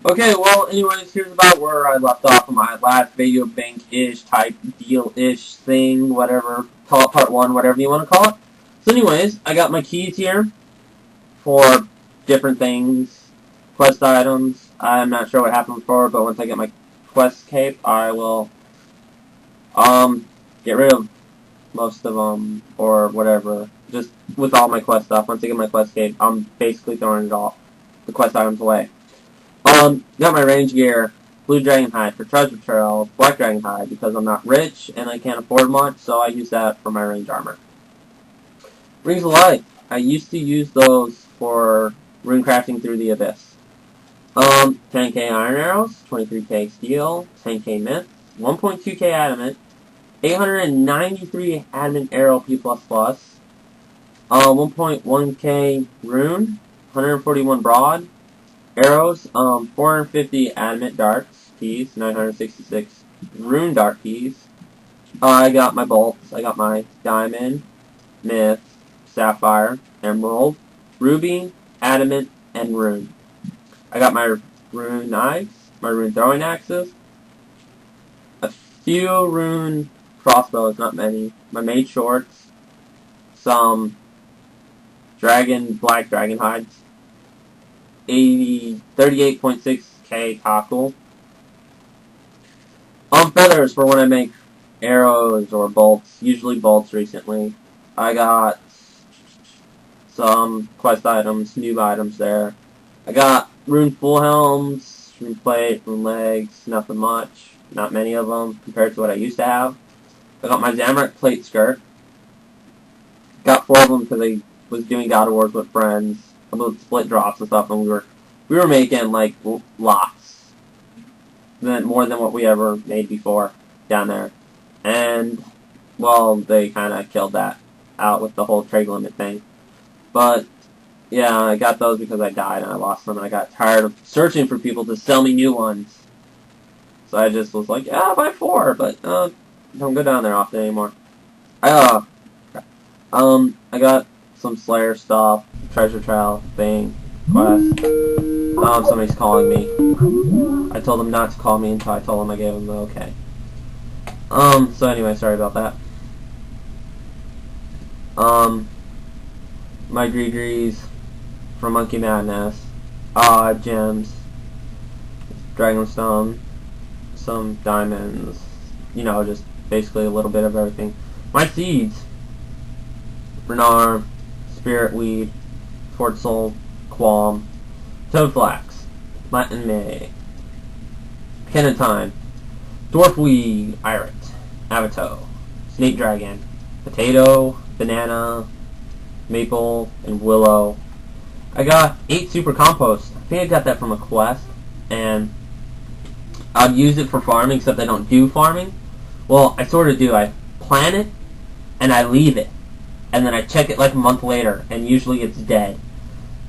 Okay, well, anyways, here's about where I left off on my last video bank-ish type deal-ish thing, whatever. Call it part 1, whatever you want to call it. So anyways, I got my keys here for different things, quest items. I'm not sure what happened before, but once I get my quest cape, I will, get rid of most of them, or whatever. Just with all my quest stuff. Once I get my quest cape, I'm basically throwing it all, the quest items away. Got my range gear, blue dragon hide for treasure trail, black dragon hide because I'm not rich and I can't afford much, so I use that for my range armor. Rings of life. I used to use those for rune crafting through the abyss. 10k iron arrows, 23k steel, 10k myth, 1.2k adamant, 893 adamant arrow P++, 1.1k rune, 141 broad, arrows, 450 adamant darts keys, 966 rune dart keys. I got my bolts. I got my diamond, myth, sapphire, emerald, ruby, adamant, and rune. I got my rune knives, my rune throwing axes, a few rune crossbows, not many, my mage shorts, some black dragon hides, 38.6k cockle. Feathers for when I make arrows or bolts, usually bolts recently. I got some quest items, new items there. I got rune full helms, rune plate, rune legs, nothing much, not many of them compared to what I used to have. I got my Zamorak plate skirt. Got 4 of them because I was doing God of Wars with friends, about split drops and stuff, and we were making like lots, more than what we ever made before down there. And well, they kind of killed that out with the whole trade limit thing. But yeah, I got those because I died and I lost them, and I got tired of searching for people to sell me new ones. So I just was like, yeah, I'll buy 4, but don't go down there often anymore. I got some Slayer stuff, treasure trail thing, quest. Somebody's calling me. I told them not to call me until I told them I gave them the okay. So anyway, sorry about that. My Greegrees from Monkey Madness, gems, Dragonstone, some diamonds, you know, just basically a little bit of everything. My seeds, Renar, Spirit Weed, Fort Soul, Qualm, Toadflax, Latin May, Kenatine, Dwarfweed, Irit, Avato, Snake Dragon, Potato, Banana, Maple, and Willow. I got 8 Super Compost. I think I got that from a quest, and I'd use it for farming, except I don't do farming. Well, I sort of do. I plant it, and I leave it. And then I check it like a month later, and usually it's dead.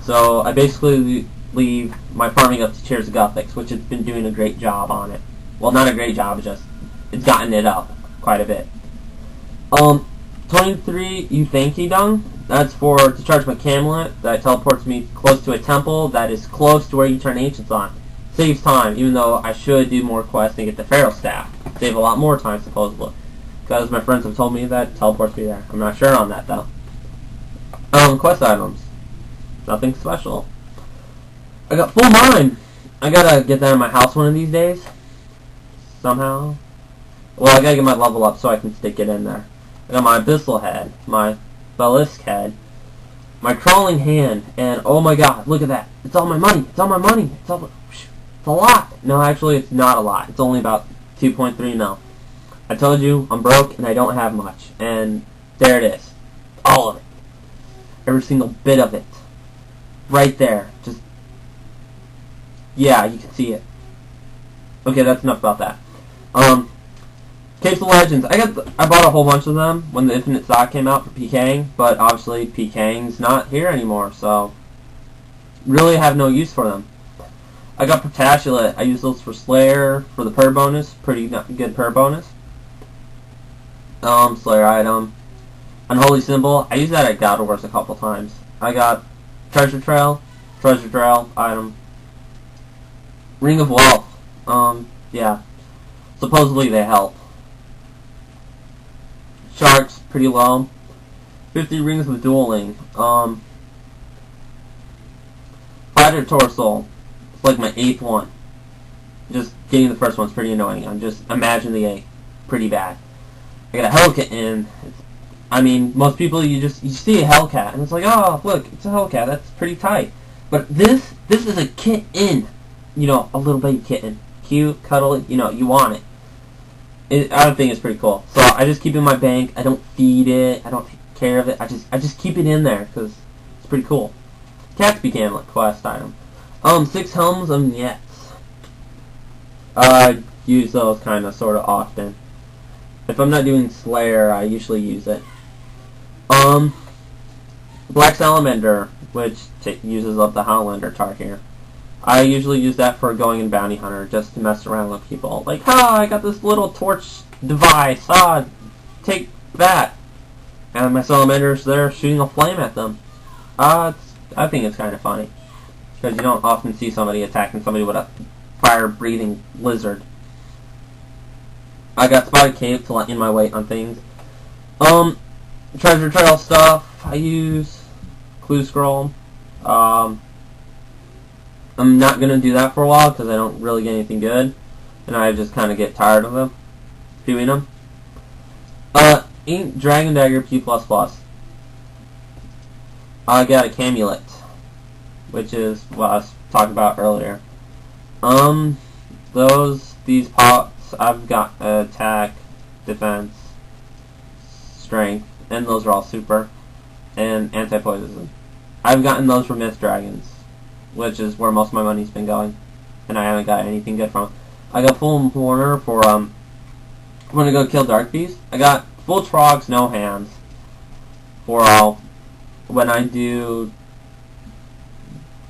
So I basically leave my farming up to Cheers of Guthix, which has been doing a great job on it. Well, not a great job, it's gotten it up quite a bit. 23 Uthanki Dung. That's to charge my Camelot. That teleports me close to a temple that is close to where you turn Ancients on. Saves time, even though I should do more quests and get the Pharaoh Staff. Save a lot more time, supposedly. Because my friends have told me that teleports me there. I'm not sure on that, though. Quest items. Nothing special. I got full mine. I gotta get that in my house one of these days. Somehow. Well, I gotta get my level up so I can stick it in there. I got my Abyssal Head, my Belisk Head, my Crawling Hand, and oh my god, look at that. It's all my money. It's all my money. It's a lot. No, actually, it's not a lot. It's only about 2.3 mil. I told you, I'm broke and I don't have much. And there it is. All of it. Every single bit of it. Right there. Just, yeah, you can see it. Okay, that's enough about that. Capes of Legends. I bought a whole bunch of them when the Infinite Stock came out for PKing, but obviously PKing's not here anymore, so really have no use for them. I got Protashulate. I use those for Slayer, for the per bonus. Pretty good per bonus. Slayer item. Unholy Symbol. I used that at God of Wars a couple times. I got Treasure Trail item. Ring of Wealth. Yeah. Supposedly they help. Sharks, pretty low. 50 Rings of Dueling. Fighter Torso. It's like my 8th one. Just getting the first one's pretty annoying. I'm just imagine the 8. Pretty bad. I got a Hellcat I mean, most people you see a Hellcat and it's like, oh look, it's a Hellcat. That's pretty tight. But this is a kitten. You know, a little baby kitten. Cute, cuddly. You know, you want it. I think it's pretty cool. So I just keep it in my bank. I don't feed it. I don't take care of it. I just keep it in there because it's pretty cool. Catspy Camlet quest item. 6 Helms of Nets. I use those kind of sort of often. If I'm not doing Slayer, I usually use it. Black Salamander, which uses up the Highlander Tarkir. I usually use that for going in Bounty Hunter, just to mess around with people. Like, I got this little torch device. Take that. And my Salamander's there shooting a flame at them. I think it's kind of funny. Because you don't often see somebody attacking somebody with a fire-breathing lizard. I got Spotted Cape to let in my weight on things. Treasure Trail stuff, I use Clue Scroll. I'm not going to do that for a while because I don't really get anything good. And I just kind of get tired of them. Doing them. Ink Dragon Dagger P++. I got a Camulet, which is what I was talking about earlier. These pots, I've got attack, defense, strength, and those are all super, and anti-poison. I've gotten those from Myth Dragons, which is where most of my money's been going, and I haven't got anything good from it. I got full Warner for, when I go kill Dark Beast. I got full Trogs, no hands, for when I do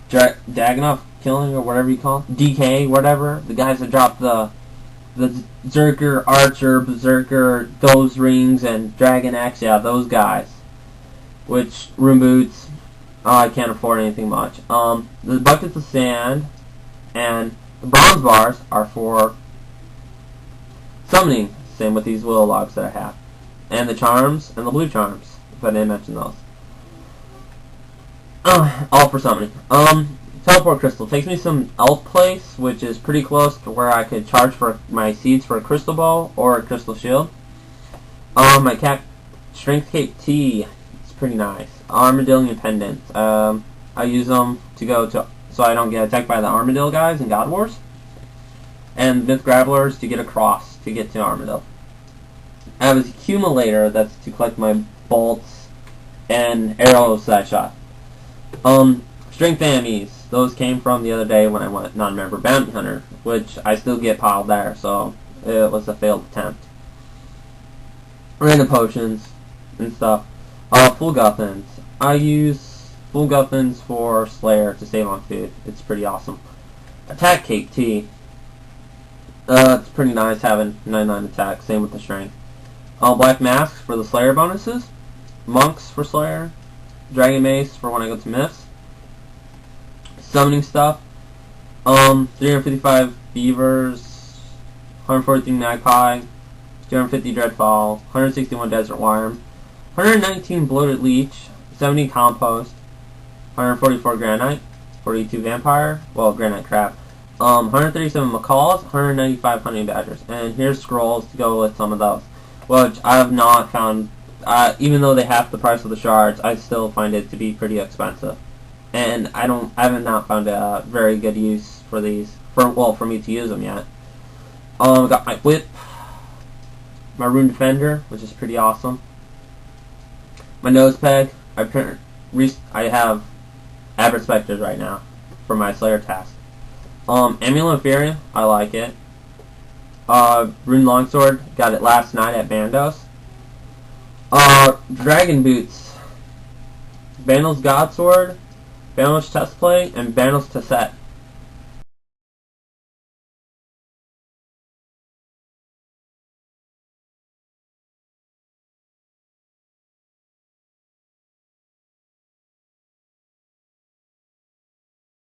Dagannoth killing, or whatever you call it, DK, whatever, the guys that drop the Zerker, Archer, Berserker, those rings, and Dragon Axe, yeah, those guys. Which, room boots, I can't afford anything much. The buckets of sand, and the bronze bars are for summoning, same with these willow logs that I have. And the charms, and the blue charms, if I didn't mention those. All for summoning. Teleport Crystal takes me some elf place, which is pretty close to where I could charge for my seeds for a crystal ball or a crystal shield. My Strength Cape T, it's pretty nice. Armadillion pendants. I use them to go to so I don't get attacked by the Armadillo guys in God Wars. And Myth Gravelers to get across to get to Armadillo. I have an accumulator that's to collect my bolts and arrows that I shot. Strength Ammies. Those came from the other day when I went non-member Bounty Hunter, which I still get piled there, so it was a failed attempt. Random potions and stuff. Full Guffins. I use Full Guffins for Slayer to save on food. It's pretty awesome. Attack Cape T. It's pretty nice having 99 attack, same with the strength. Black Masks for the Slayer bonuses. Monks for Slayer. Dragon Mace for when I go to Myths. Summoning stuff. 355 Beavers. 143 Magpie. 250 Dreadfall. 161 Desert Worm. 119 Bloated Leech. 70 Compost. 144 Granite. 42 Vampire. Well, Granite Crap. 137 Macaws. 195 Honey Badgers. And here's scrolls to go with some of those, which I have not found. Even though they have the price of the shards, I still find it to be pretty expensive. And I have not found a very good use for these, for me to use them yet. I got my whip, my Rune Defender, which is pretty awesome. My nose peg, I have Aberrant Spectres right now for my Slayer task. Amulet of Fury, I like it. Rune Longsword, got it last night at Bandos. Dragon Boots, Bandos Godsword, Bandos Chestplate, and Bandos Tasset.